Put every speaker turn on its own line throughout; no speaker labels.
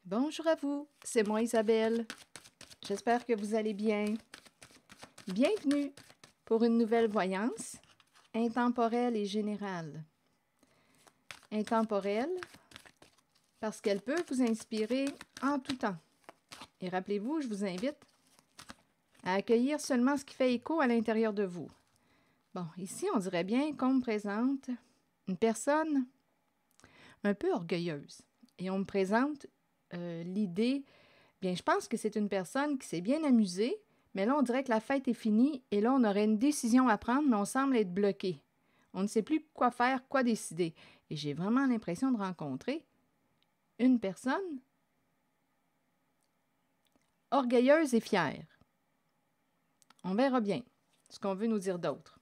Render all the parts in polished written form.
Bonjour à vous, c'est moi Isabelle. J'espère que vous allez bien. Bienvenue pour une nouvelle voyance intemporelle et générale. Intemporelle parce qu'elle peut vous inspirer en tout temps. Et rappelez-vous, je vous invite à accueillir seulement ce qui fait écho à l'intérieur de vous. Bon, ici, on dirait bien qu'on me présente une personne un peu orgueilleuse. Et on me présente l'idée, bien, je pense que c'est une personne qui s'est bien amusée, mais là, on dirait que la fête est finie et là, on aurait une décision à prendre, mais on semble être bloqué. On ne sait plus quoi faire, quoi décider. Et j'ai vraiment l'impression de rencontrer une personne orgueilleuse et fière. On verra bien ce qu'on veut nous dire d'autre.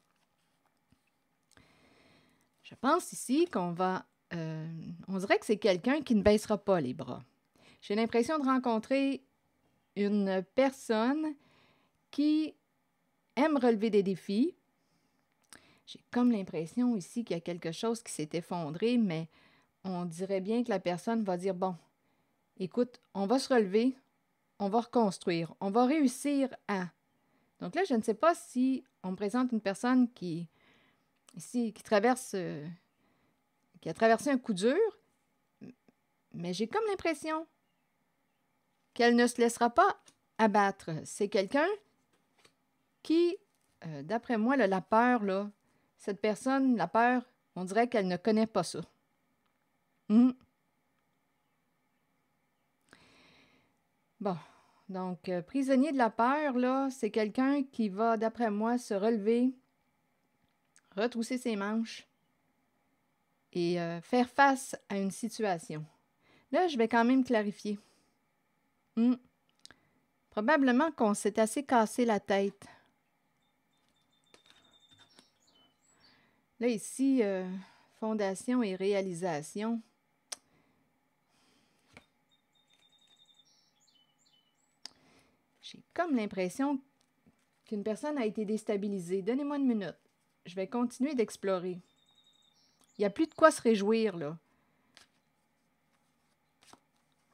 Je pense ici qu'on va... on dirait que c'est quelqu'un qui ne baissera pas les bras. J'ai l'impression de rencontrer une personne qui aime relever des défis. J'ai comme l'impression ici qu'il y a quelque chose qui s'est effondré, mais on dirait bien que la personne va dire, bon, écoute, on va se relever, on va reconstruire, on va réussir à... Donc là, je ne sais pas si on me présente une personne qui traverse, qui a traversé un coup dur, mais j'ai comme l'impression qu'elle ne se laissera pas abattre. C'est quelqu'un qui, d'après moi, là, la peur, là, cette personne, la peur, on dirait qu'elle ne connaît pas ça. Bon, donc, prisonnier de la peur, là, c'est quelqu'un qui va, d'après moi, se relever, retrousser ses manches et faire face à une situation. Là, je vais quand même clarifier. Probablement qu'on s'est assez cassé la tête. Là, ici, fondation et réalisation. J'ai comme l'impression qu'une personne a été déstabilisée. Donnez-moi une minute. Je vais continuer d'explorer. Il n'y a plus de quoi se réjouir, là.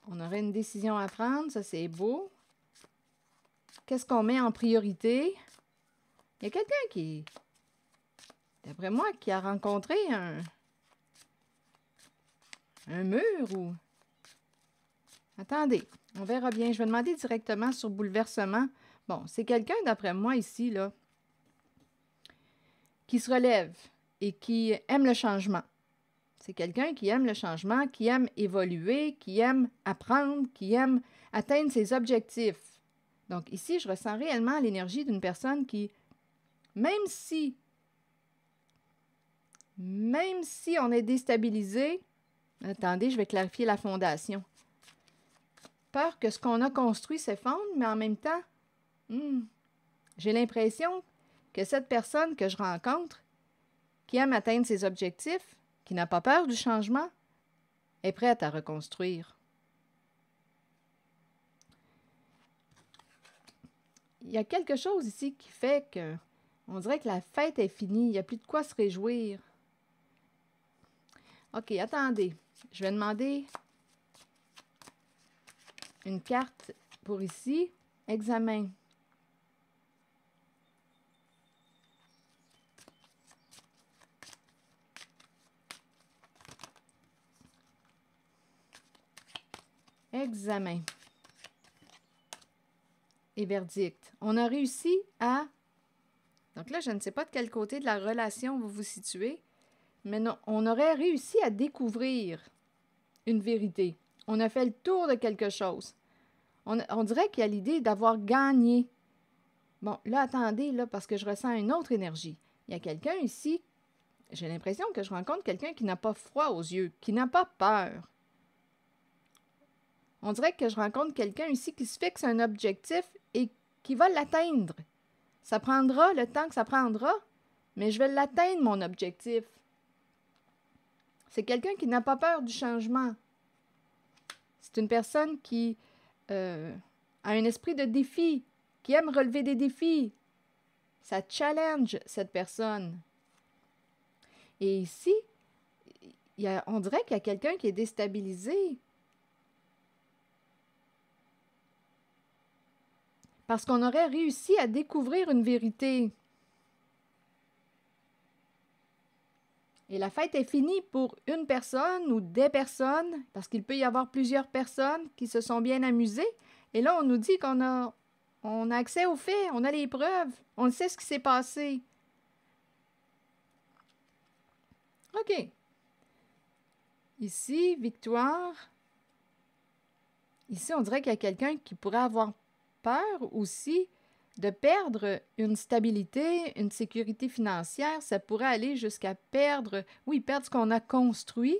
On aurait une décision à prendre, ça c'est beau. Qu'est-ce qu'on met en priorité? Il y a quelqu'un qui, d'après moi, qui a rencontré un mur ou... Attendez, on verra bien. Je vais demander directement sur bouleversement. Bon, c'est quelqu'un, d'après moi, ici, là, qui se relève et qui aime le changement. C'est quelqu'un qui aime le changement, qui aime évoluer, qui aime apprendre, qui aime atteindre ses objectifs. Donc ici, je ressens réellement l'énergie d'une personne qui, même si on est déstabilisé, attendez, je vais clarifier la fondation. Peur que ce qu'on a construit s'effondre, mais en même temps, j'ai l'impression que cette personne que je rencontre, qui aime atteindre ses objectifs, qui n'a pas peur du changement, est prête à reconstruire. Il y a quelque chose ici qui fait que on dirait que la fête est finie, il n'y a plus de quoi se réjouir. OK, attendez. Je vais demander une carte pour ici. Examen. Examen. Et verdict. On a réussi à... Donc là, je ne sais pas de quel côté de la relation vous vous situez, mais non, on aurait réussi à découvrir une vérité. On a fait le tour de quelque chose. On dirait qu'il y a l'idée d'avoir gagné. Bon, là, attendez, là, parce que je ressens une autre énergie. Il y a quelqu'un ici, j'ai l'impression que je rencontre quelqu'un qui n'a pas froid aux yeux, qui n'a pas peur. On dirait que je rencontre quelqu'un ici qui se fixe un objectif et qui va l'atteindre. Ça prendra le temps que ça prendra, mais je vais l'atteindre, mon objectif. C'est quelqu'un qui n'a pas peur du changement. C'est une personne qui a un esprit de défi, qui aime relever des défis. Ça challenge cette personne. Et ici, on dirait qu'il y a quelqu'un qui est déstabilisé. parce qu'on aurait réussi à découvrir une vérité. Et la fête est finie pour une personne ou des personnes, parce qu'il peut y avoir plusieurs personnes qui se sont bien amusées. Et là, on nous dit on a accès aux faits, on a les preuves, on sait ce qui s'est passé. OK. Ici, victoire. Ici, on dirait qu'il y a quelqu'un qui pourrait avoir peur aussi de perdre une stabilité, une sécurité financière. Ça pourrait aller jusqu'à perdre ce qu'on a construit,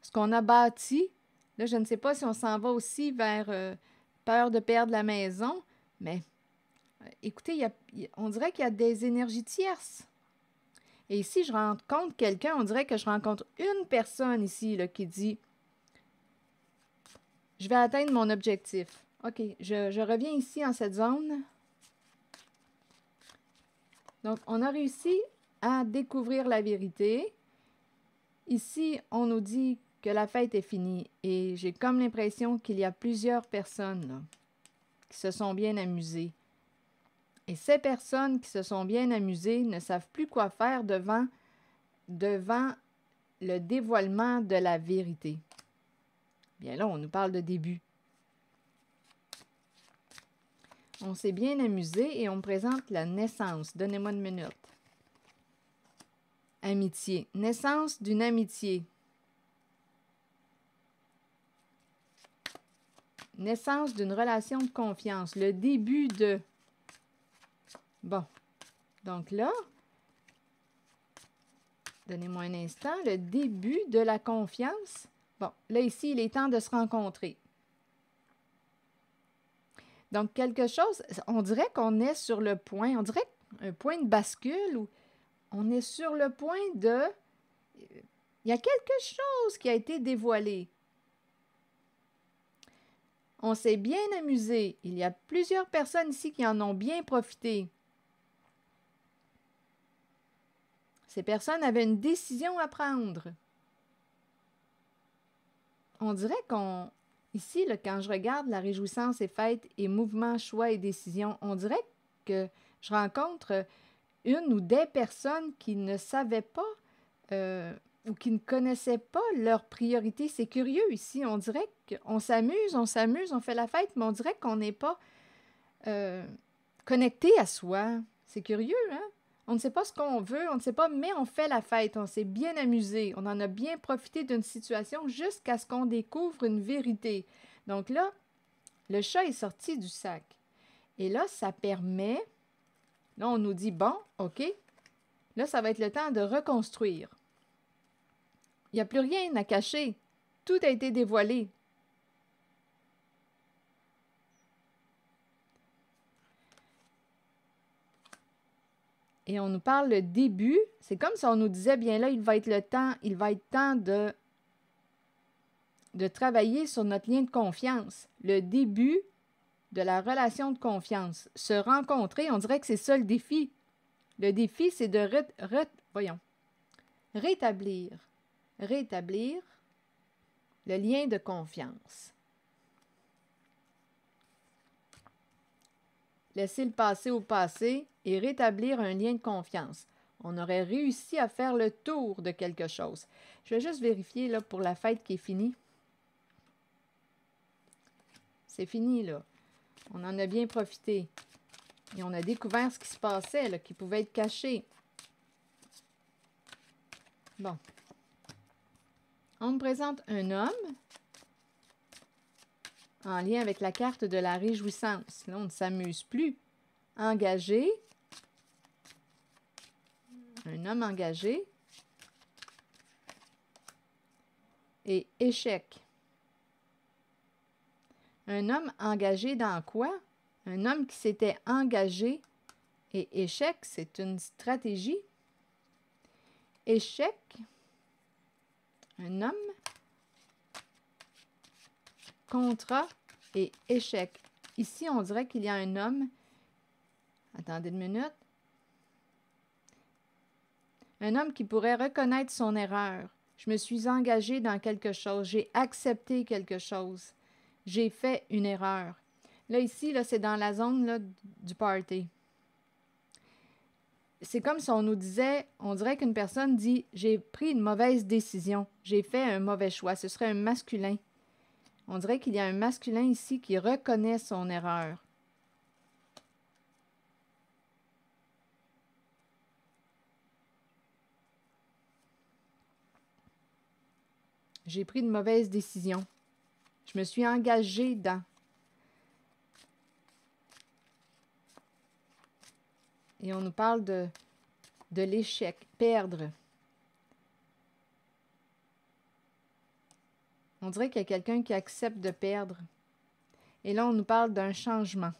ce qu'on a bâti. Là, je ne sais pas si on s'en va aussi vers peur de perdre la maison, mais écoutez, on dirait qu'il y a des énergies tierces. Et ici, je rencontre quelqu'un, on dirait que je rencontre une personne ici là, qui dit « Je vais atteindre mon objectif ». OK, je reviens ici en cette zone. Donc, on a réussi à découvrir la vérité. Ici, on nous dit que la fête est finie et j'ai comme l'impression qu'il y a plusieurs personnes là, qui se sont bien amusées. Et ces personnes qui se sont bien amusées ne savent plus quoi faire devant le dévoilement de la vérité. Bien là, on nous parle de début. On s'est bien amusé et on me présente la naissance. Donnez-moi une minute. Amitié. Naissance d'une amitié. Naissance d'une relation de confiance. Le début de... Bon. Donc là, donnez-moi un instant. Le début de la confiance. Bon, là ici, il est temps de se rencontrer. Donc, quelque chose, on dirait qu'on est sur le point, on dirait un point de bascule où on est sur le point de... Il y a quelque chose qui a été dévoilé. On s'est bien amusé. Il y a plusieurs personnes ici qui en ont bien profité. Ces personnes avaient une décision à prendre. On dirait qu'on... Ici, là, quand je regarde la réjouissance et fête et mouvement, choix et décision, on dirait que je rencontre une ou des personnes qui ne savaient pas ou qui ne connaissaient pas leurs priorités. C'est curieux ici. On dirait qu'on s'amuse, on fait la fête, mais on dirait qu'on n'est pas connecté à soi. C'est curieux, hein? On ne sait pas ce qu'on veut, on ne sait pas, mais on fait la fête, on s'est bien amusé, on en a bien profité d'une situation jusqu'à ce qu'on découvre une vérité. Donc là, le chat est sorti du sac. Et là, ça permet, là, on nous dit, bon, OK, là, ça va être le temps de reconstruire. Il n'y a plus rien à cacher. Tout a été dévoilé. Et on nous parle le début. C'est comme si on nous disait, bien là, il va être temps de travailler sur notre lien de confiance. Le début de la relation de confiance. Se rencontrer, on dirait que c'est ça le défi. Le défi, c'est de rétablir le lien de confiance. Laisser le passé au passé et rétablir un lien de confiance. On aurait réussi à faire le tour de quelque chose. Je vais juste vérifier là, pour la fête qui est finie. C'est fini, là. On en a bien profité. Et on a découvert ce qui se passait, là, qui pouvait être caché. Bon. On me présente un homme en lien avec la carte de la réjouissance. Là, on ne s'amuse plus. Engagé. Un homme engagé. Et échec. Un homme engagé dans quoi? Un homme qui s'était engagé. Et échec, c'est une stratégie. Échec. Un homme. Contrat et échec. Ici, on dirait qu'il y a un homme. Attendez une minute. Un homme qui pourrait reconnaître son erreur. Je me suis engagé dans quelque chose. J'ai accepté quelque chose. J'ai fait une erreur. Là, ici, là, c'est dans la zone là, du party. C'est comme si on nous disait, on dirait qu'une personne dit « J'ai pris une mauvaise décision, j'ai fait un mauvais choix ». Ce serait un masculin. On dirait qu'il y a un masculin ici qui reconnaît son erreur. J'ai pris une mauvaise décision. Je me suis engagée dans. Et on nous parle de l'échec, perdre. On dirait qu'il y a quelqu'un qui accepte de perdre. Et là, on nous parle d'un changement.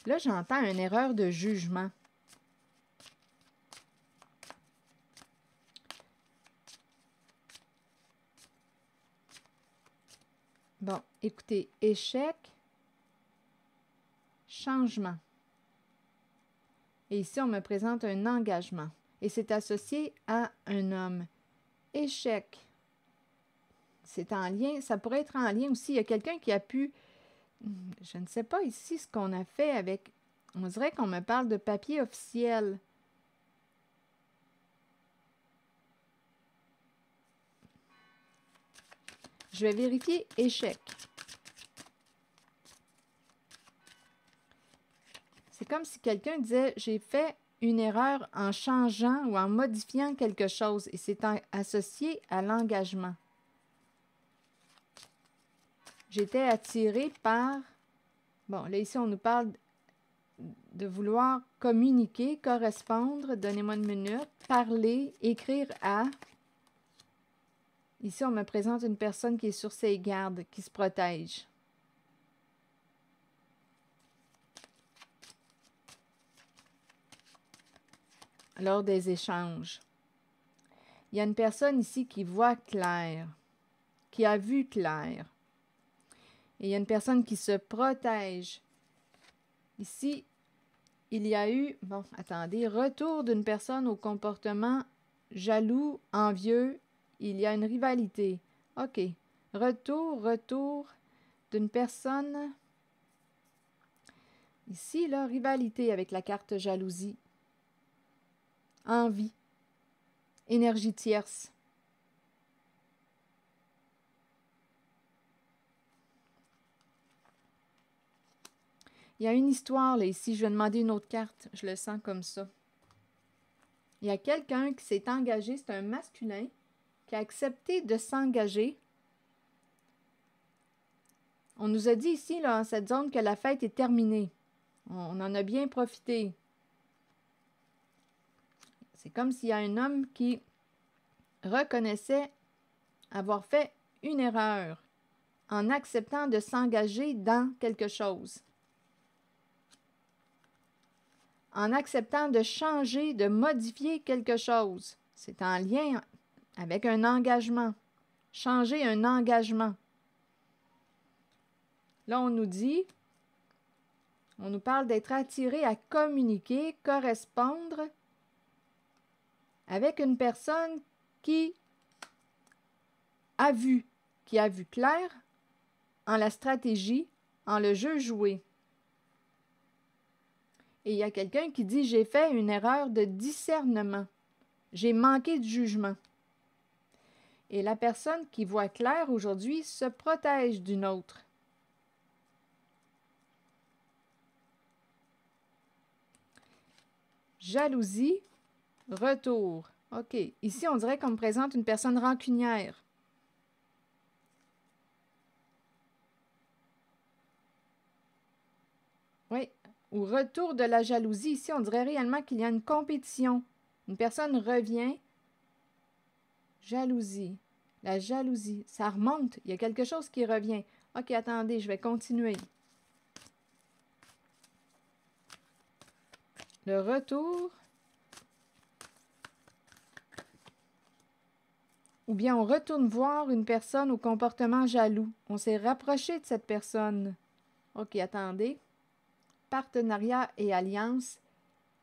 Là, j'entends une erreur de jugement. Bon, écoutez, échec, changement. Et ici, on me présente un engagement. Et c'est associé à un homme. Échec. C'est en lien, ça pourrait être en lien aussi. Il y a quelqu'un qui a pu, je ne sais pas ici ce qu'on a fait avec, on dirait qu'on me parle de papier officiel. Je vais vérifier échec. C'est comme si quelqu'un disait « J'ai fait une erreur en changeant ou en modifiant quelque chose » et c'est associé à l'engagement. J'étais attirée par... Bon, là ici on nous parle de vouloir communiquer, correspondre, donnez-moi une minute, parler, écrire à... Ici, on me présente une personne qui est sur ses gardes, qui se protège. Lors des échanges. Il y a une personne ici qui voit clair, qui a vu clair. Et il y a une personne qui se protège. Ici, il y a eu, bon, attendez, retour d'une personne au comportement jaloux, envieux. Il y a une rivalité. OK. Retour d'une personne. Ici, là, rivalité avec la carte jalousie. Envie. Énergie tierce. Il y a une histoire, là, ici. Je vais demander une autre carte. Je le sens comme ça. Il y a quelqu'un qui s'est engagé, c'est un masculin, qui a accepté de s'engager. On nous a dit ici, là, dans cette zone, que la fête est terminée. On en a bien profité. C'est comme s'il y a un homme qui reconnaissait avoir fait une erreur en acceptant de s'engager dans quelque chose. En acceptant de changer, de modifier quelque chose. C'est en lien avec un engagement. Changer un engagement. Là, on nous dit, on nous parle d'être attiré à communiquer, correspondre avec une personne qui a vu clair en la stratégie, en le jeu joué. Et il y a quelqu'un qui dit « J'ai fait une erreur de discernement. J'ai manqué de jugement. » Et la personne qui voit clair aujourd'hui se protège d'une autre. Jalousie, retour. OK. Ici, on dirait qu'on me présente une personne rancunière. Oui. Ou retour de la jalousie. Ici, on dirait réellement qu'il y a une compétition. Une personne revient. Jalousie. La jalousie. Ça remonte. Il y a quelque chose qui revient. OK, attendez, je vais continuer. Le retour. Ou bien on retourne voir une personne au comportement jaloux. On s'est rapproché de cette personne. OK, attendez. Partenariat et alliance.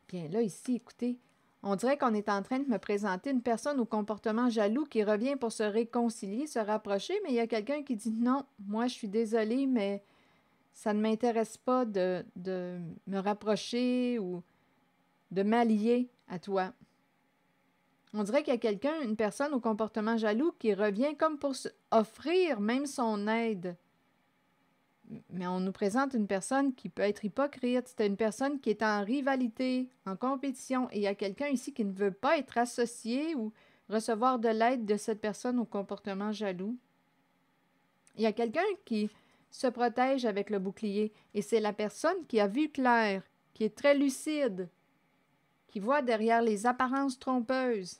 Bien là, ici, écoutez, On dirait qu'on est en train de me présenter une personne au comportement jaloux qui revient pour se réconcilier, se rapprocher, mais il y a quelqu'un qui dit non, moi je suis désolée, mais ça ne m'intéresse pas de me rapprocher ou de m'allier à toi. On dirait qu'il y a quelqu'un, une personne au comportement jaloux qui revient comme pour offrir même son aide. Mais on nous présente une personne qui peut être hypocrite. C'est une personne qui est en rivalité, en compétition. Et il y a quelqu'un ici qui ne veut pas être associé ou recevoir de l'aide de cette personne au comportement jaloux. Il y a quelqu'un qui se protège avec le bouclier. Et c'est la personne qui a vu clair, qui est très lucide, qui voit derrière les apparences trompeuses.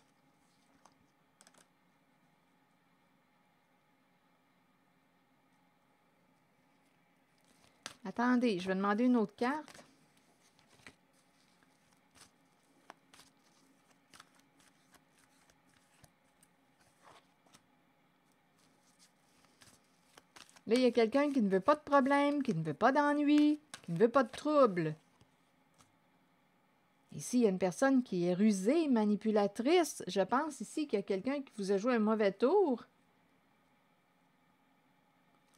Attendez, je vais demander une autre carte. Là, il y a quelqu'un qui ne veut pas de problème, qui ne veut pas d'ennui, qui ne veut pas de trouble. Ici, il y a une personne qui est rusée, manipulatrice. Je pense ici qu'il y a quelqu'un qui vous a joué un mauvais tour.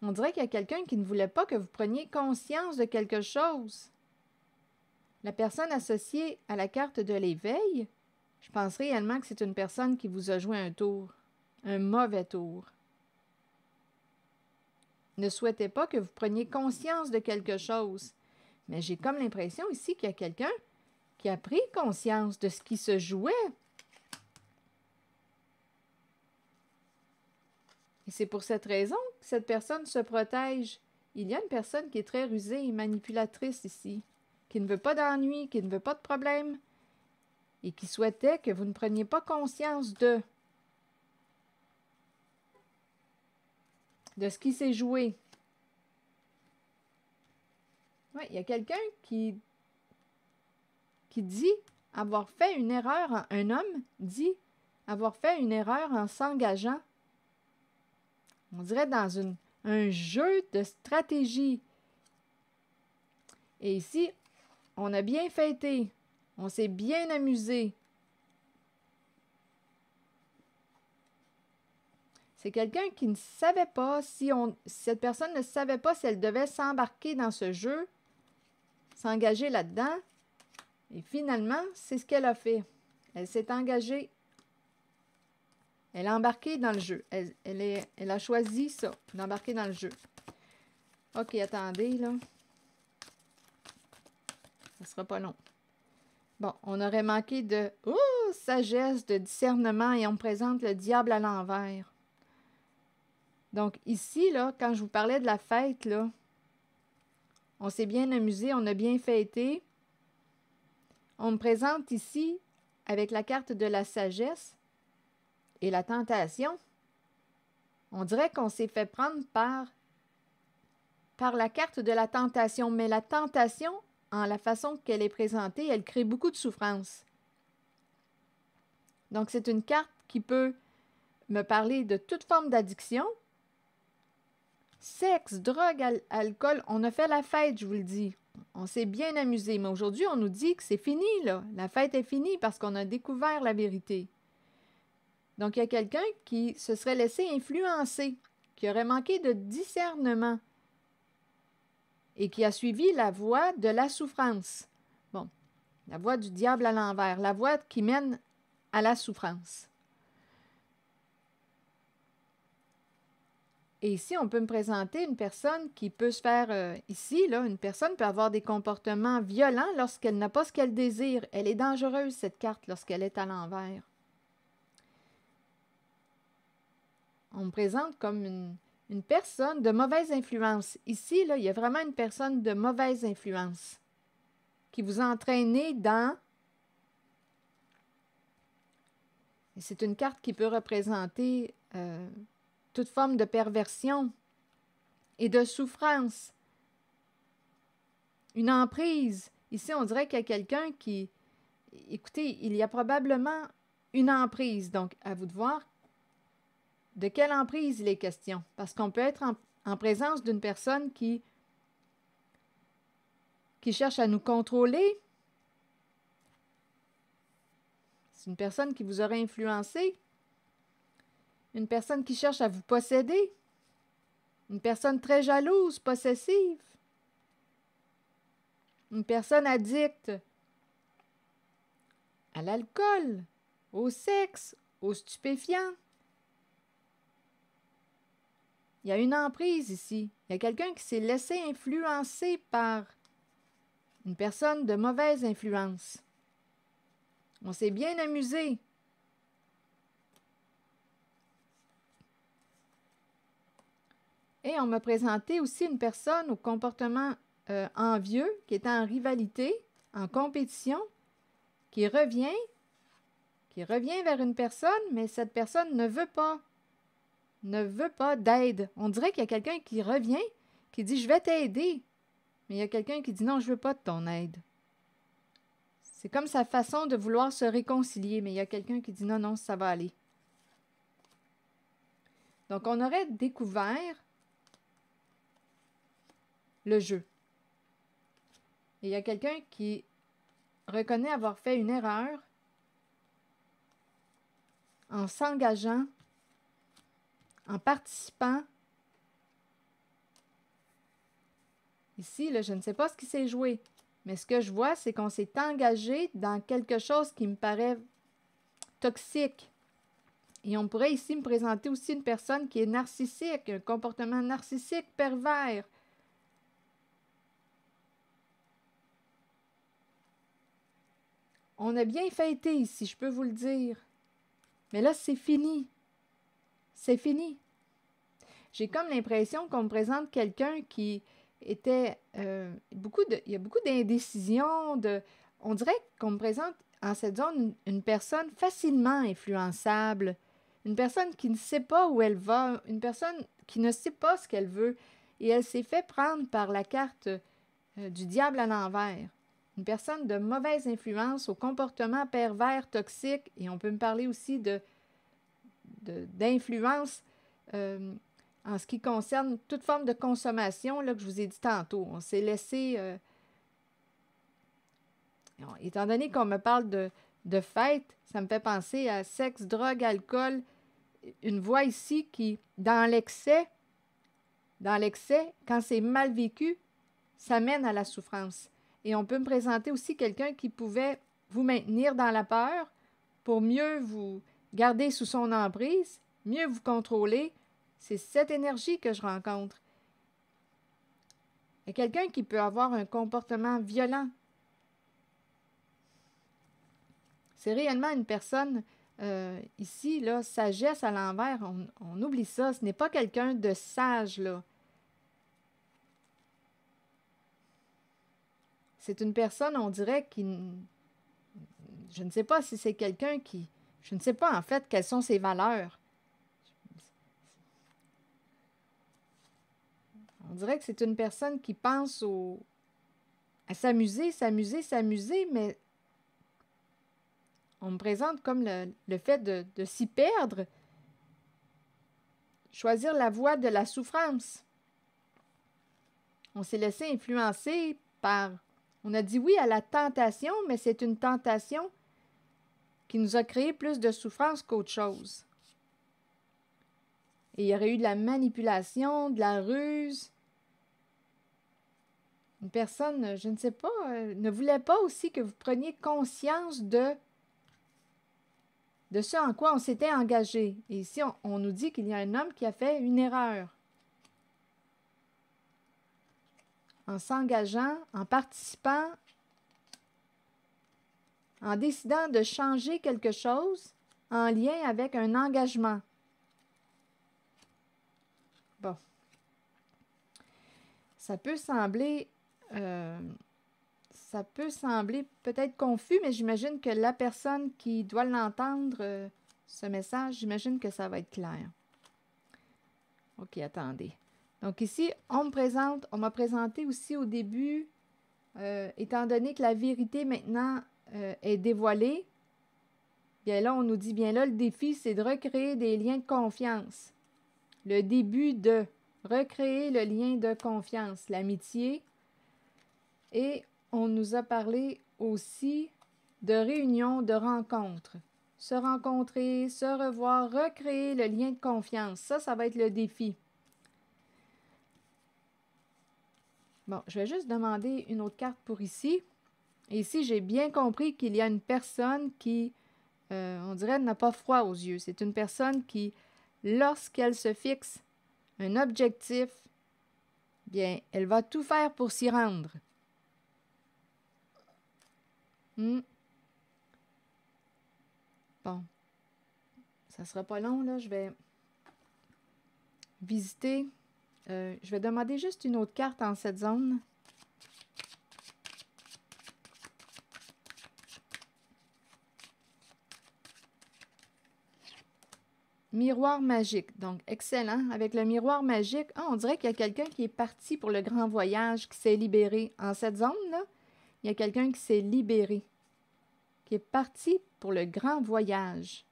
On dirait qu'il y a quelqu'un qui ne voulait pas que vous preniez conscience de quelque chose. La personne associée à la carte de l'éveil, je pense réellement que c'est une personne qui vous a joué un tour, un mauvais tour. Ne souhaitait pas que vous preniez conscience de quelque chose. Mais j'ai comme l'impression ici qu'il y a quelqu'un qui a pris conscience de ce qui se jouait. Et c'est pour cette raison que cette personne se protège. Il y a une personne qui est très rusée et manipulatrice ici, qui ne veut pas d'ennui, qui ne veut pas de problème, et qui souhaitait que vous ne preniez pas conscience de ce qui s'est joué. Oui, il y a quelqu'un qui dit avoir fait une erreur, un homme dit avoir fait une erreur en s'engageant, on dirait dans un jeu de stratégie. Et ici, on a bien fêté, on s'est bien amusé. C'est quelqu'un qui ne savait pas si cette personne ne savait pas si elle devait s'embarquer dans ce jeu, s'engager là-dedans. Et finalement, c'est ce qu'elle a fait. Elle s'est engagée. Elle a embarqué dans le jeu. Elle a choisi ça, d'embarquer dans le jeu. OK, attendez, là. Ça sera pas long. Bon, on aurait manqué de sagesse, de discernement, et on me présente le diable à l'envers. Donc ici, là, quand je vous parlais de la fête, là, on s'est bien amusé, on a bien fêté. On me présente ici, avec la carte de la sagesse et la tentation, on dirait qu'on s'est fait prendre par la carte de la tentation. Mais la tentation, en la façon qu'elle est présentée, elle crée beaucoup de souffrance. Donc, c'est une carte qui peut me parler de toute forme d'addiction. Sexe, drogue, alcool, on a fait la fête, je vous le dis. On s'est bien amusé, mais aujourd'hui, on nous dit que c'est fini, là. La fête est finie parce qu'on a découvert la vérité. Donc, il y a quelqu'un qui se serait laissé influencer, qui aurait manqué de discernement et qui a suivi la voie de la souffrance. Bon, la voie du diable à l'envers, la voie qui mène à la souffrance. Et ici, on peut me présenter une personne qui peut se faire, ici, là, une personne peut avoir des comportements violents lorsqu'elle n'a pas ce qu'elle désire. Elle est dangereuse, cette carte, lorsqu'elle est à l'envers. On me présente comme une personne de mauvaise influence. Ici, là, il y a vraiment une personne de mauvaise influence qui vous entraîne dans... Et c'est une carte qui peut représenter toute forme de perversion et de souffrance. Une emprise. Ici, on dirait qu'il y a quelqu'un qui... Écoutez, il y a probablement une emprise. Donc, à vous de voir de quelle emprise il est question. Parce qu'on peut être en présence d'une personne qui cherche à nous contrôler. C'est une personne qui vous aurait influencé. Une personne qui cherche à vous posséder. Une personne très jalouse, possessive. Une personne addicte à l'alcool, au sexe, aux stupéfiants. Il y a une emprise ici. Il y a quelqu'un qui s'est laissé influencer par une personne de mauvaise influence. On s'est bien amusé. Et on m'a présenté aussi une personne au comportement envieux, qui est en rivalité, en compétition, qui revient vers une personne, mais cette personne ne veut pas d'aide. On dirait qu'il y a quelqu'un qui revient, qui dit « je vais t'aider », mais il y a quelqu'un qui dit « non, je ne veux pas de ton aide ». C'est comme sa façon de vouloir se réconcilier, mais il y a quelqu'un qui dit « non, non, ça va aller ». Donc, on aurait découvert le jeu. Et il y a quelqu'un qui reconnaît avoir fait une erreur en s'engageant, en participant. Ici, là, je ne sais pas ce qui s'est joué, mais ce que je vois, c'est qu'on s'est engagé dans quelque chose qui me paraît toxique. Et on pourrait ici me présenter aussi une personne qui est narcissique, un comportement narcissique, pervers. On a bien fêté ici, je peux vous le dire. Mais là, c'est fini. C'est fini. J'ai comme l'impression qu'on me présente quelqu'un qui était... il y a beaucoup d'indécision. On dirait qu'on me présente en cette zone une personne facilement influençable. Une personne qui ne sait pas où elle va. Une personne qui ne sait pas ce qu'elle veut. Et elle s'est fait prendre par la carte du diable à l'envers. Une personne de mauvaise influence, au comportement pervers, toxique, et on peut me parler aussi d'influence en ce qui concerne toute forme de consommation, là, que je vous ai dit tantôt. On s'est laissé... étant donné qu'on me parle de fête, ça me fait penser à sexe, drogue, alcool, une voix ici qui, dans l'excès, quand c'est mal vécu, ça mène à la souffrance. Et on peut me présenter aussi quelqu'un qui pouvait vous maintenir dans la peur pour mieux vous garder sous son emprise, mieux vous contrôler. C'est cette énergie que je rencontre. Il y a quelqu'un qui peut avoir un comportement violent. C'est réellement une personne, ici, là, sagesse à l'envers, on oublie ça. Ce n'est pas quelqu'un de sage, là. C'est une personne, on dirait, qui... Je ne sais pas si c'est quelqu'un qui... Je ne sais pas, en fait, quelles sont ses valeurs. On dirait que c'est une personne qui pense à s'amuser, mais on me présente comme le fait de s'y perdre, choisir la voie de la souffrance. On s'est laissé influencer par... On a dit oui à la tentation, mais c'est une tentation qui nous a créé plus de souffrance qu'autre chose. Et il y aurait eu de la manipulation, de la ruse. Une personne, je ne sais pas, ne voulait pas aussi que vous preniez conscience de ce en quoi on s'était engagé. Et ici, on nous dit qu'il y a un homme qui a fait une erreur. En s'engageant, en participant, en décidant de changer quelque chose en lien avec un engagement. Bon. Ça peut sembler peut-être confus, mais j'imagine que la personne qui doit l'entendre, ce message, j'imagine que ça va être clair. OK, attendez. Donc ici, on m'a présenté aussi au début, étant donné que la vérité maintenant est dévoilée, bien là, on nous dit, bien là, le défi, c'est de recréer des liens de confiance. Le début de recréer le lien de confiance, l'amitié. Et on nous a parlé aussi de réunions, de rencontres. se rencontrer, se revoir, recréer le lien de confiance. Ça va être le défi. Bon, je vais juste demander une autre carte pour ici. Et ici, j'ai bien compris qu'il y a une personne qui, on dirait, n'a pas froid aux yeux. C'est une personne qui, lorsqu'elle se fixe un objectif, bien, elle va tout faire pour s'y rendre. Bon, ça sera pas long, là. Je vais visiter. Je vais demander juste une autre carte en cette zone. Miroir magique. Donc, excellent. Avec le miroir magique, on dirait qu'il y a quelqu'un qui est parti pour le grand voyage, qui s'est libéré. En cette zone-là, il y a quelqu'un qui s'est libéré, qui est parti pour le grand voyage.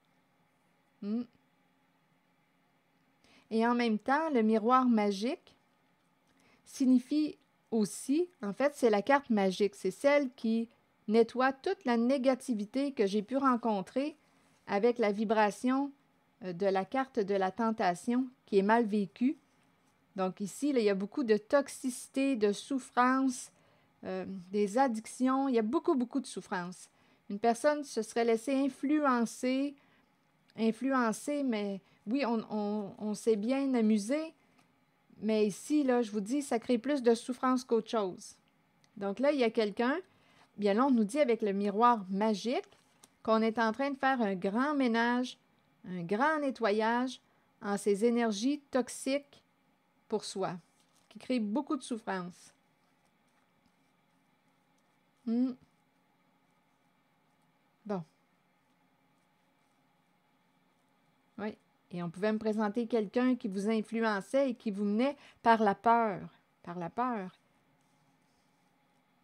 Et en même temps, le miroir magique signifie aussi, en fait, c'est la carte magique. C'est celle qui nettoie toute la négativité que j'ai pu rencontrer avec la vibration de la carte de la tentation qui est mal vécue. Donc ici, là, il y a beaucoup de toxicité, de souffrance, des addictions. Il y a beaucoup, beaucoup de souffrance. Une personne se serait laissée influencer, mais oui, on s'est bien amusé, mais ici, là, je vous dis, ça crée plus de souffrance qu'autre chose. Donc là, il y a quelqu'un, bien là, on nous dit avec le miroir magique qu'on est en train de faire un grand ménage, un grand nettoyage en ces énergies toxiques pour soi, qui créent beaucoup de souffrance. Bon. Oui. Et on pouvait me présenter quelqu'un qui vous influençait et qui vous menait par la peur. Par la peur.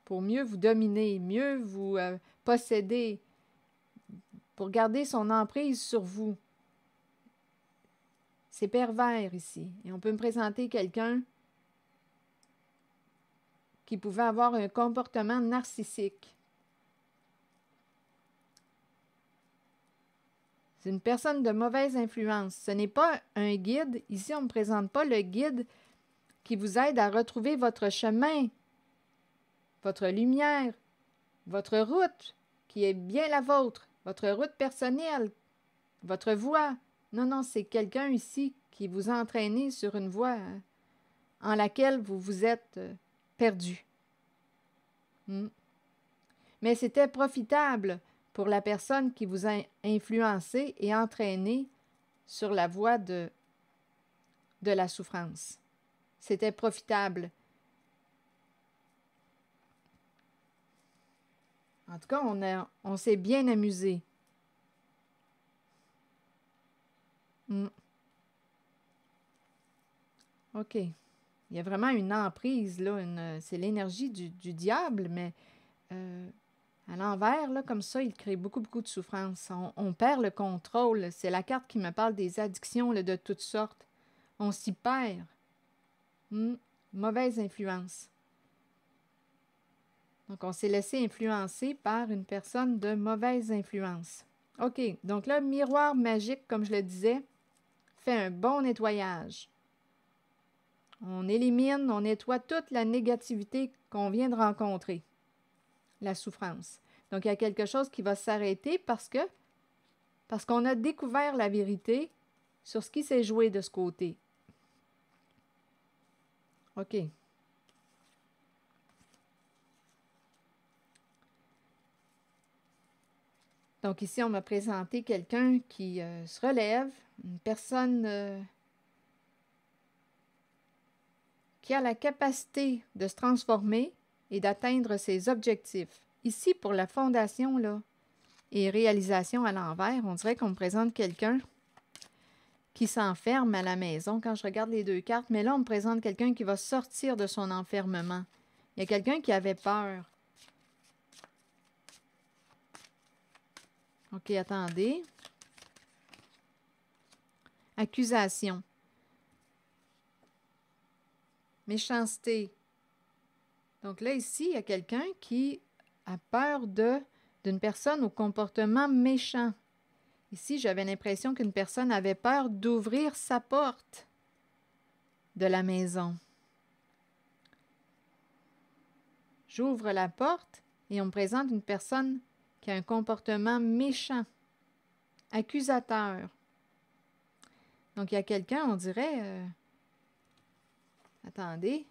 Pour mieux vous dominer, mieux vous posséder, pour garder son emprise sur vous. C'est pervers ici. Et on peut me présenter quelqu'un qui pouvait avoir un comportement narcissique. C'est une personne de mauvaise influence. Ce n'est pas un guide. Ici, on ne me présente pas le guide qui vous aide à retrouver votre chemin, votre lumière, votre route qui est bien la vôtre, votre route personnelle, votre voie. Non, non, c'est quelqu'un ici qui vous a entraîné sur une voie en laquelle vous vous êtes perdu. Mais c'était profitable pour la personne qui vous a influencé et entraîné sur la voie de la souffrance. C'était profitable. En tout cas, on s'est bien amusé. OK. Il y a vraiment une emprise, là. C'est l'énergie du diable, mais à l'envers, là, comme ça, il crée beaucoup, beaucoup de souffrance. On perd le contrôle. C'est la carte qui me parle des addictions là, de toutes sortes. On s'y perd. Mauvaise influence. Donc, on s'est laissé influencer par une personne de mauvaise influence. OK. Donc là, miroir magique, comme je le disais, fait un bon nettoyage. On élimine, on nettoie toute la négativité qu'on vient de rencontrer. La souffrance. Donc, il y a quelque chose qui va s'arrêter parce qu'on a découvert la vérité sur ce qui s'est joué de ce côté. OK. Donc, ici, on m'a présenté quelqu'un qui se relève, une personne qui a la capacité de se transformer et d'atteindre ses objectifs. Ici, pour la fondation là, et réalisation à l'envers, on dirait qu'on me présente quelqu'un qui s'enferme à la maison quand je regarde les deux cartes, mais là, on me présente quelqu'un qui va sortir de son enfermement. Il y a quelqu'un qui avait peur. OK, attendez. Accusation. Méchanceté. Donc là, ici, il y a quelqu'un qui a peur d'une personne au comportement méchant, Ici, j'avais l'impression qu'une personne avait peur d'ouvrir sa porte de la maison. J'ouvre la porte et on me présente une personne qui a un comportement méchant, accusateur. Donc, il y a quelqu'un, on dirait, attendez,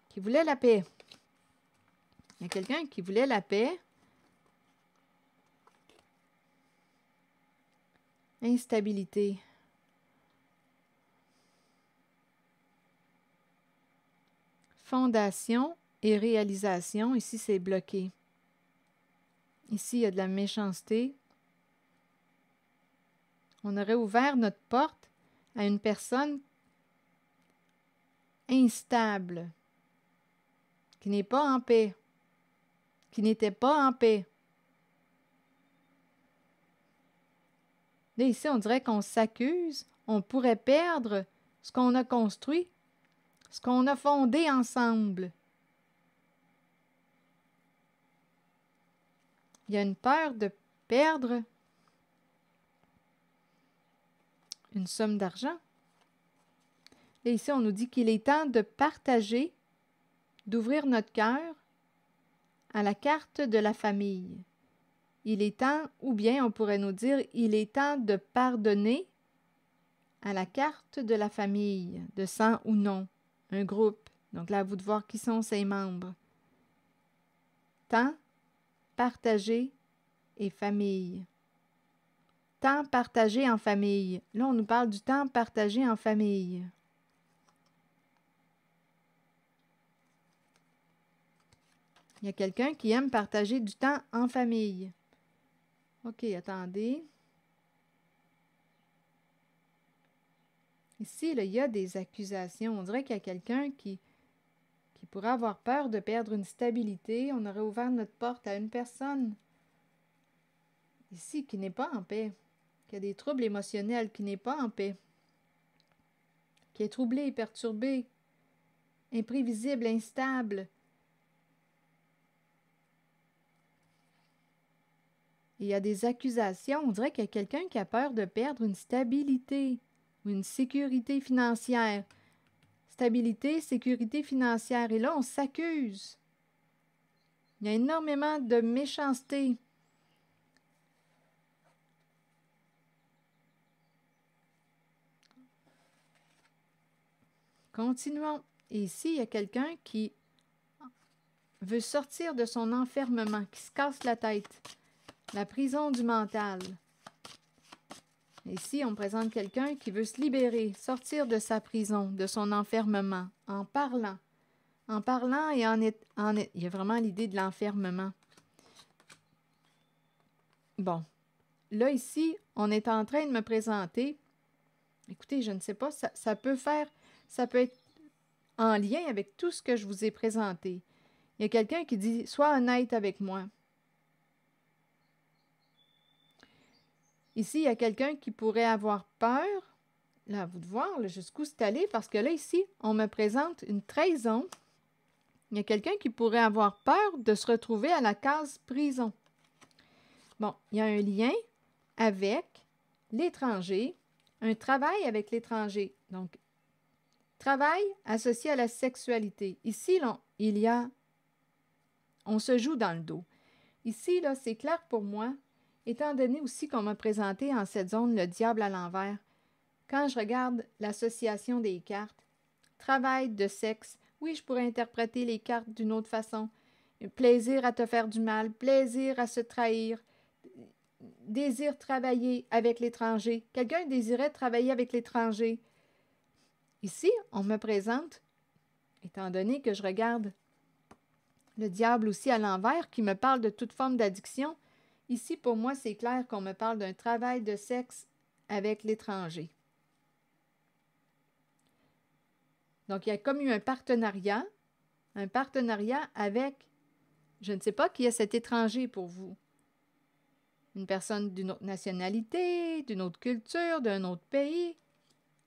qui voulait la paix. Il y a quelqu'un qui voulait la paix. Instabilité. Fondation et réalisation. Ici, c'est bloqué. Ici, il y a de la méchanceté. On aurait ouvert notre porte à une personne instable, qui n'est pas en paix, qui n'était pas en paix. Là, ici, on dirait qu'on s'accuse, on pourrait perdre ce qu'on a construit, ce qu'on a fondé ensemble. Il y a une peur de perdre une somme d'argent. Et ici, on nous dit qu'il est temps de partager, d'ouvrir notre cœur à la carte de la famille. Il est temps, ou bien on pourrait nous dire, il est temps de pardonner à la carte de la famille, de sang ou non, un groupe. Donc là, à vous de voir qui sont ses membres. Temps, partager et famille. Temps partagé en famille. Là, on nous parle du temps partagé en famille. Il y a quelqu'un qui aime partager du temps en famille. OK, attendez. Ici, là, il y a des accusations. On dirait qu'il y a quelqu'un qui pourrait avoir peur de perdre une stabilité. On aurait ouvert notre porte à une personne ici qui n'est pas en paix, qui a des troubles émotionnels, qui n'est pas en paix, qui est troublé, perturbé, imprévisible, instable. Et il y a des accusations. On dirait qu'il y a quelqu'un qui a peur de perdre une stabilité ou une sécurité financière. Stabilité, sécurité financière. Et là, on s'accuse. Il y a énormément de méchanceté. Continuons. Et ici, il y a quelqu'un qui veut sortir de son enfermement, qui se casse la tête. La prison du mental. Ici, on présente quelqu'un qui veut se libérer, sortir de sa prison, de son enfermement, en parlant. En parlant et il y a vraiment l'idée de l'enfermement. Bon, là ici, on est en train de me présenter. Écoutez, je ne sais pas, ça peut être en lien avec tout ce que je vous ai présenté. Il y a quelqu'un qui dit, sois honnête avec moi. Ici, il y a quelqu'un qui pourrait avoir peur. Là, à vous de voir jusqu'où c'est allé, parce que là, ici, on me présente une trahison. Il y a quelqu'un qui pourrait avoir peur de se retrouver à la case prison. Bon, il y a un lien avec l'étranger, un travail avec l'étranger. Donc, travail associé à la sexualité. Ici, là, on se joue dans le dos. Ici, là, c'est clair pour moi, étant donné aussi qu'on m'a présenté en cette zone le diable à l'envers. Quand je regarde l'association des cartes, travail de sexe, oui, je pourrais interpréter les cartes d'une autre façon. Plaisir à te faire du mal, plaisir à se trahir, désir travailler avec l'étranger. Quelqu'un désirait travailler avec l'étranger. Ici, on me présente, étant donné que je regarde le diable aussi à l'envers, qui me parle de toute forme d'addiction, ici, pour moi, c'est clair qu'on me parle d'un travail de sexe avec l'étranger. Donc, il y a comme eu un partenariat avec, je ne sais pas qui est cet étranger pour vous. Une personne d'une autre nationalité, d'une autre culture, d'un autre pays.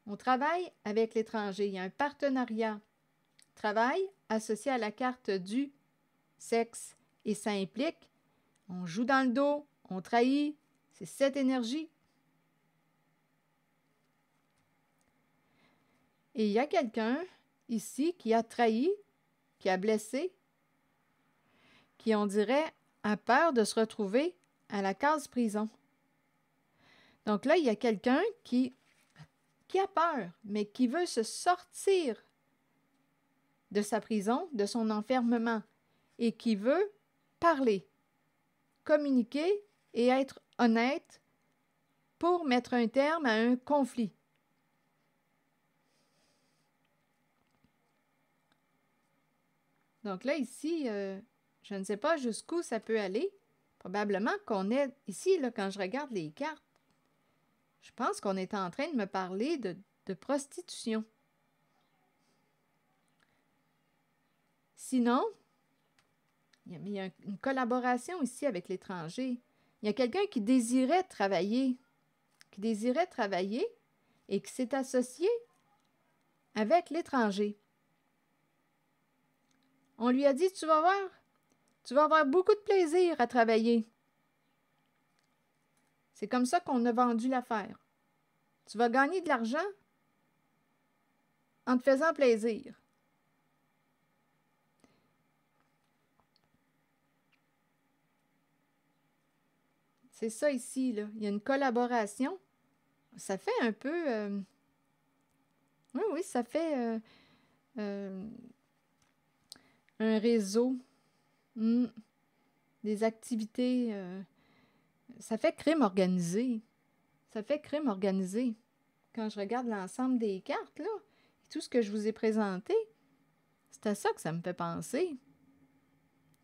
On travaille avec l'étranger. Il y a un partenariat. Travail associé à la carte du sexe. Et ça implique, on joue dans le dos, on trahit, C'est cette énergie. Et il y a quelqu'un ici qui a trahi, qui a blessé, qui, on dirait, a peur de se retrouver à la case prison. Donc là, il y a quelqu'un qui a peur, mais qui veut se sortir de sa prison, de son enfermement, et qui veut parler, communiquer et être honnête pour mettre un terme à un conflit. Donc là, ici, je ne sais pas jusqu'où ça peut aller. Probablement qu'on est ici, là, quand je regarde les cartes, je pense qu'on est en train de me parler de prostitution. Sinon, il y a une collaboration ici avec l'étranger. Il y a quelqu'un qui désirait travailler et qui s'est associé avec l'étranger. On lui a dit, tu vas avoir beaucoup de plaisir à travailler. C'est comme ça qu'on a vendu l'affaire. Tu vas gagner de l'argent en te faisant plaisir. C'est ça ici, là. Il y a une collaboration. Ça fait un peu... Oui, ça fait un réseau. Des activités. Ça fait crime organisé. Ça fait crime organisé. Quand je regarde l'ensemble des cartes, là, et tout ce que je vous ai présenté, c'est à ça que ça me fait penser.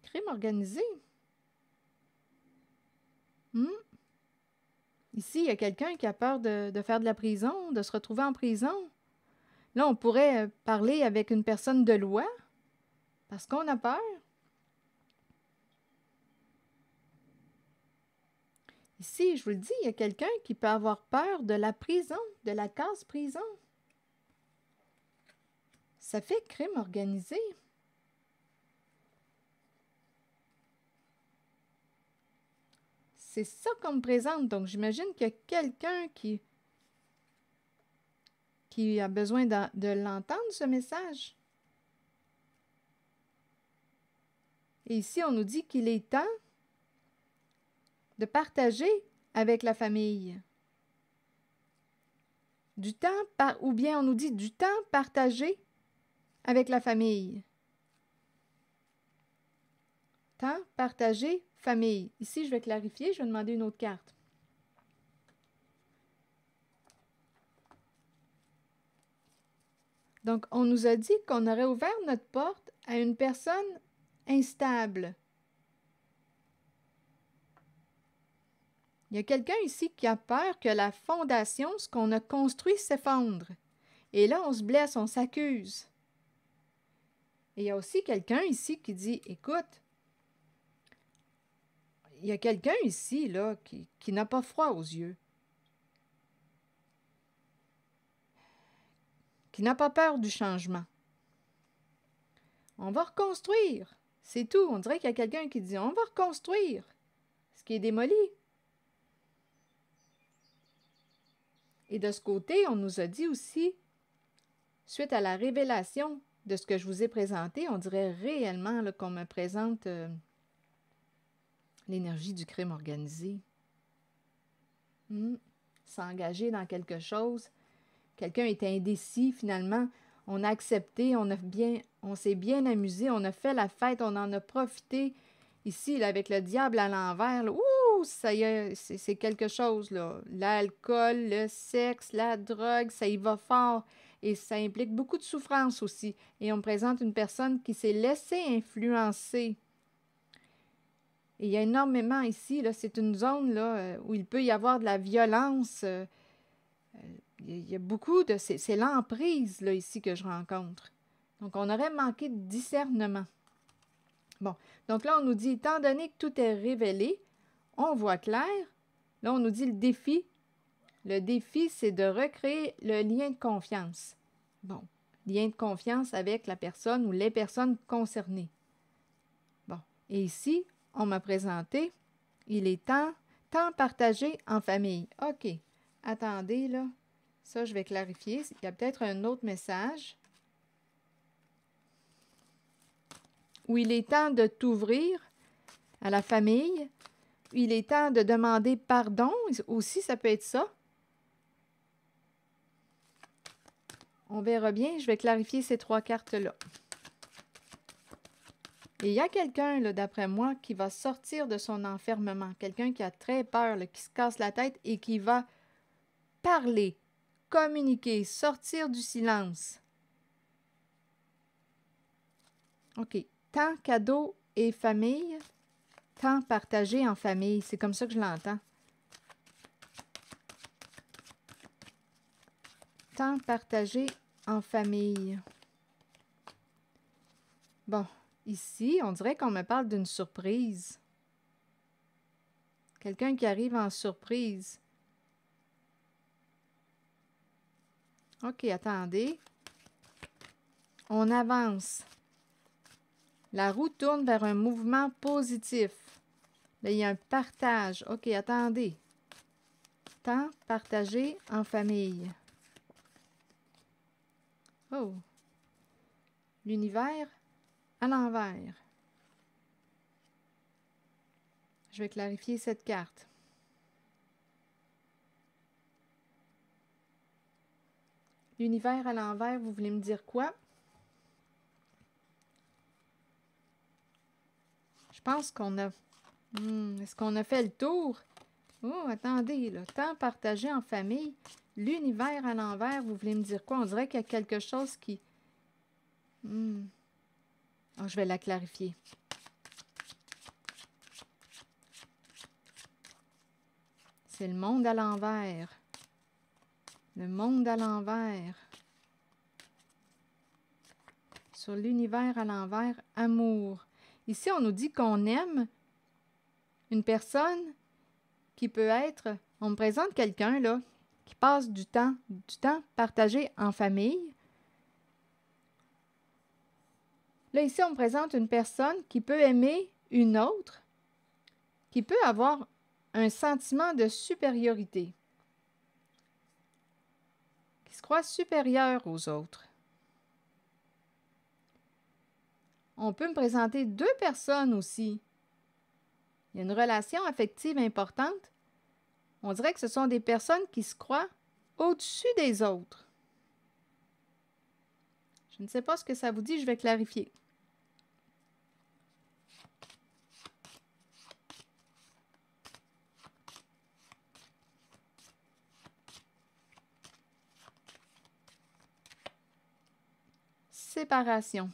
Crime organisé. Ici, il y a quelqu'un qui a peur de faire de la prison, de se retrouver en prison. Là, on pourrait parler avec une personne de loi parce qu'on a peur. Ici, je vous le dis, il y a quelqu'un qui peut avoir peur de la prison, de la case prison. Ça fait crime organisé. C'est ça qu'on me présente. Donc, j'imagine qu'il y a quelqu'un qui a besoin de l'entendre, ce message. Et ici, on nous dit qu'il est temps de partager avec la famille. Du temps, ou bien on nous dit du temps partagé avec la famille. Temps partagé, famille. Ici, je vais clarifier, je vais demander une autre carte. Donc, on nous a dit qu'on aurait ouvert notre porte à une personne instable. Il y a quelqu'un ici qui a peur que la fondation, ce qu'on a construit, s'effondre. Et là, on se blesse, on s'accuse. Et il y a aussi quelqu'un ici qui dit, écoute, il y a quelqu'un ici là, qui n'a pas froid aux yeux, qui n'a pas peur du changement. On va reconstruire. C'est tout. On dirait qu'il y a quelqu'un qui dit, on va reconstruire ce qui est démoli. Et de ce côté, on nous a dit aussi, suite à la révélation de ce que je vous ai présenté, on dirait réellement là, qu'on me présente l'énergie du crime organisé. S'engager dans quelque chose. Quelqu'un est indécis, finalement. On a accepté, on s'est bien amusé, on a fait la fête, on en a profité. Ici, là, avec le diable à l'envers, là, ça y est, c'est quelque chose, là. L'alcool, le sexe, la drogue, ça y va fort. Et ça implique beaucoup de souffrance aussi. Et on me présente une personne qui s'est laissée influencer. Et il y a énormément ici, là, c'est une zone là, où il peut y avoir de la violence. Il y a beaucoup de... C'est l'emprise, là, ici, que je rencontre. Donc, on aurait manqué de discernement. Bon, donc là, on nous dit, étant donné que tout est révélé, on voit clair. Là, on nous dit le défi. Le défi, c'est de recréer le lien de confiance. Bon, lien de confiance avec la personne ou les personnes concernées. Bon, et ici, on m'a présenté, il est temps Temps partagé en famille. OK. Attendez, là. Ça, je vais clarifier. Il y a peut-être un autre message. Où il est temps de t'ouvrir à la famille. Il est temps de demander pardon. Aussi, ça peut être ça. On verra bien. Je vais clarifier ces 3 cartes-là. Et il y a quelqu'un, là, d'après moi, qui va sortir de son enfermement. Quelqu'un qui a très peur, là, qui se casse la tête et qui va parler, communiquer, sortir du silence. OK. Temps, cadeau et famille. Temps partagé en famille. C'est comme ça que je l'entends. Temps partagé en famille. Bon, ici, on dirait qu'on me parle d'une surprise. Quelqu'un qui arrive en surprise. OK, attendez. On avance. La roue tourne vers un mouvement positif. Là, il y a un partage. OK, attendez. Temps partagé en famille. Oh. L'univers à l'envers. Je vais clarifier cette carte. L'univers à l'envers, vous voulez me dire quoi? Je pense qu'on a... est-ce qu'on a fait le tour? Oh, attendez, là. Temps partagé en famille. L'univers à l'envers, vous voulez me dire quoi? On dirait qu'il y a quelque chose qui... Oh, je vais la clarifier. C'est le monde à l'envers. Le monde à l'envers. Sur l'univers à l'envers, amour. Ici, on nous dit qu'on aime une personne qui peut être... On me présente quelqu'un, là, qui passe du temps partagé en famille. Là, ici, on me présente une personne qui peut aimer une autre, qui peut avoir un sentiment de supériorité, qui se croit supérieur aux autres. On peut me présenter 2 personnes aussi. Il y a une relation affective importante. On dirait que ce sont des personnes qui se croient au-dessus des autres. Je ne sais pas ce que ça vous dit, je vais clarifier. Séparation.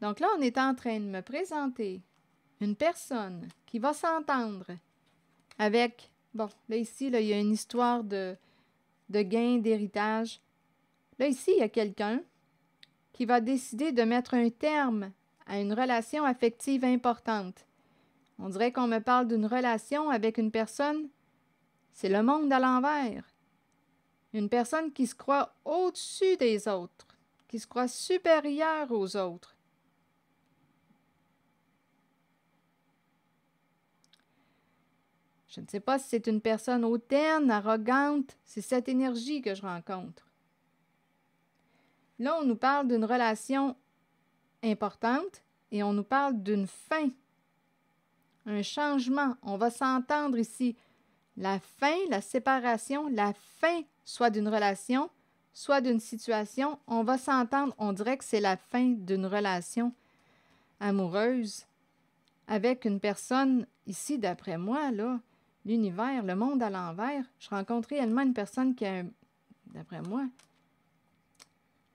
Donc là, on est en train de me présenter une personne qui va s'entendre avec... Bon, là ici, là, il y a une histoire de gain, d'héritage. Là ici, il y a quelqu'un qui va décider de mettre un terme à une relation affective importante. On dirait qu'on me parle d'une relation avec une personne, c'est le monde à l'envers. Une personne qui se croit au-dessus des autres, qui se croit supérieure aux autres. Je ne sais pas si c'est une personne hautaine, arrogante, c'est cette énergie que je rencontre. Là, on nous parle d'une relation importante et on nous parle d'une fin, un changement. On va s'entendre ici. La fin, la séparation, la fin, soit d'une relation, soit d'une situation, on va s'entendre. On dirait que c'est la fin d'une relation amoureuse avec une personne, ici, d'après moi, là, l'univers, le monde à l'envers. Je rencontre réellement une personne qui a, d'après moi,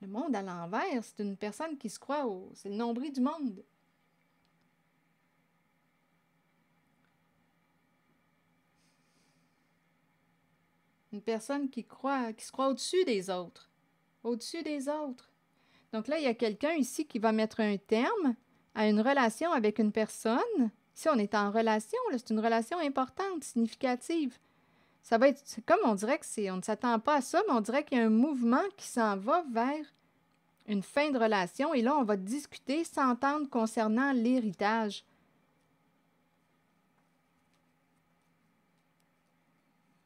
le monde à l'envers, c'est une personne qui se croit c'est le nombril du monde. Une personne qui se croit au-dessus des autres. Au-dessus des autres. Donc là, il y a quelqu'un ici qui va mettre un terme à une relation avec une personne. Ici, on est en relation, c'est une relation importante, significative. Ça va être, c'est comme on dirait on ne s'attend pas à ça, mais on dirait qu'il y a un mouvement qui s'en va vers une fin de relation. Et là, on va discuter, s'entendre concernant l'héritage.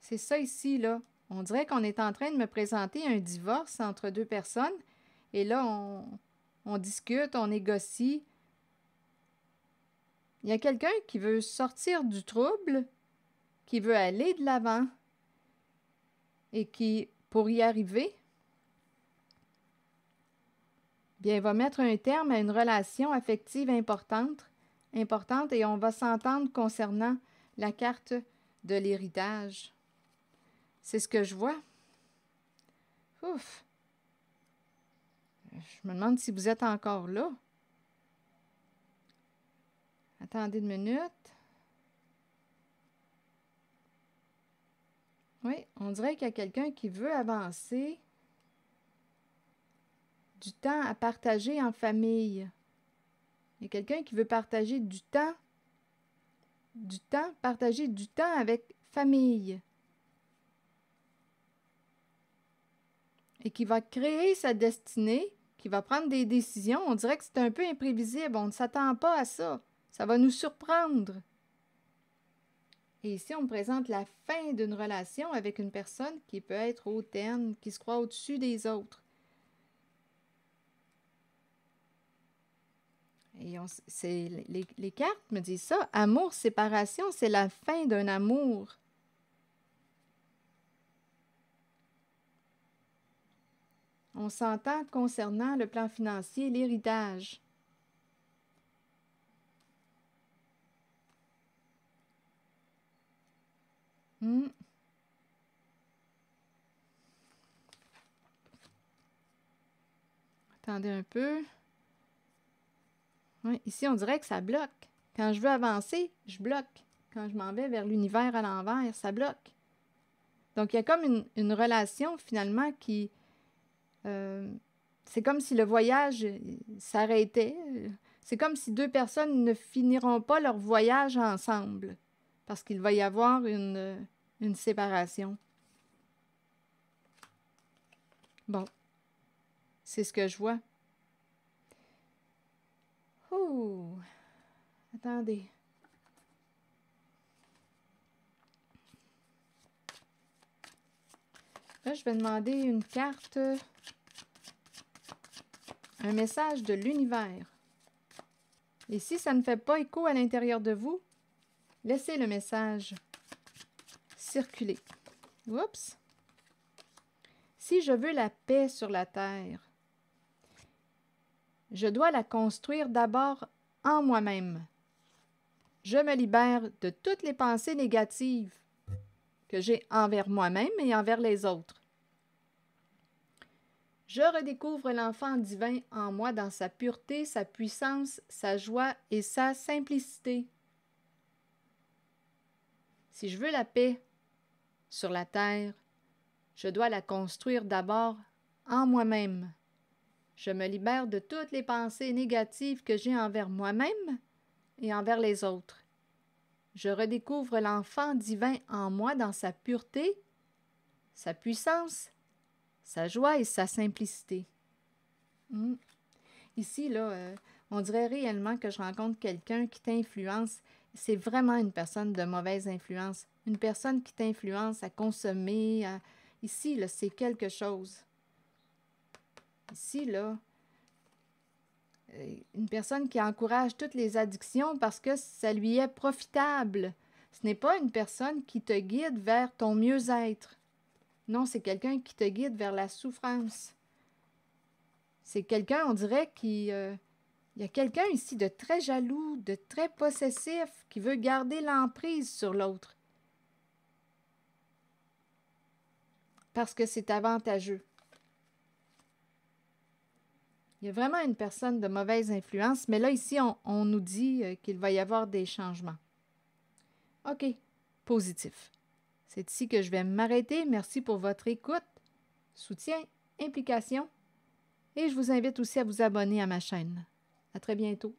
C'est ça ici, là. On dirait qu'on est en train de me présenter un divorce entre deux personnes. Et là, on discute, on négocie. Il y a quelqu'un qui veut sortir du trouble, qui veut aller de l'avant et qui, pour y arriver, bien, va mettre un terme à une relation affective importante et on va s'entendre concernant la carte de l'héritage. C'est ce que je vois. Ouf! Je me demande si vous êtes encore là. Attendez une minute. Oui, on dirait qu'il y a quelqu'un qui veut avancer. Du temps à partager en famille. Il y a quelqu'un qui veut partager partager du temps avec famille. Et qui va créer sa destinée, qui va prendre des décisions. On dirait que c'est un peu imprévisible. On ne s'attend pas à ça. Ça va nous surprendre. Et ici, on me présente la fin d'une relation avec une personne qui peut être hautaine, qui se croit au-dessus des autres. Et les cartes me disent ça. Amour, séparation, c'est la fin d'un amour. On s'entend concernant le plan financier, l'héritage. Attendez un peu. Oui, ici, on dirait que ça bloque. Quand je veux avancer, je bloque. Quand je m'en vais vers l'univers à l'envers, ça bloque. Donc, il y a comme une relation, finalement, qui... c'est comme si le voyage s'arrêtait. C'est comme si deux personnes ne finiront pas leur voyage ensemble. Parce qu'il va y avoir une séparation. Bon. C'est ce que je vois. Oh! Attendez. Là, je vais demander une carte, un message de l'univers. Et si ça ne fait pas écho à l'intérieur de vous, laissez le message circuler. Oups! Si je veux la paix sur la terre, je dois la construire d'abord en moi-même. Je me libère de toutes les pensées négatives que j'ai envers moi-même et envers les autres. Je redécouvre l'enfant divin en moi dans sa pureté, sa puissance, sa joie et sa simplicité. Si je veux la paix sur la terre, je dois la construire d'abord en moi-même. Je me libère de toutes les pensées négatives que j'ai envers moi-même et envers les autres. Je redécouvre l'enfant divin en moi dans sa pureté, sa puissance, sa joie et sa simplicité. Ici, là, on dirait réellement que je rencontre quelqu'un qui t'influence. C'est vraiment une personne de mauvaise influence. Une personne qui t'influence à consommer. Ici, là, c'est quelque chose. Ici, là, une personne qui encourage toutes les addictions parce que ça lui est profitable. Ce n'est pas une personne qui te guide vers ton mieux-être. Non, c'est quelqu'un qui te guide vers la souffrance. C'est quelqu'un, on dirait, qui... il y a quelqu'un ici de très jaloux, de très possessif, qui veut garder l'emprise sur l'autre. Parce que c'est avantageux. Il y a vraiment une personne de mauvaise influence, mais là, ici, on nous dit qu'il va y avoir des changements. OK, positif. C'est ici que je vais m'arrêter. Merci pour votre écoute, soutien, implication. Et je vous invite aussi à vous abonner à ma chaîne. À très bientôt.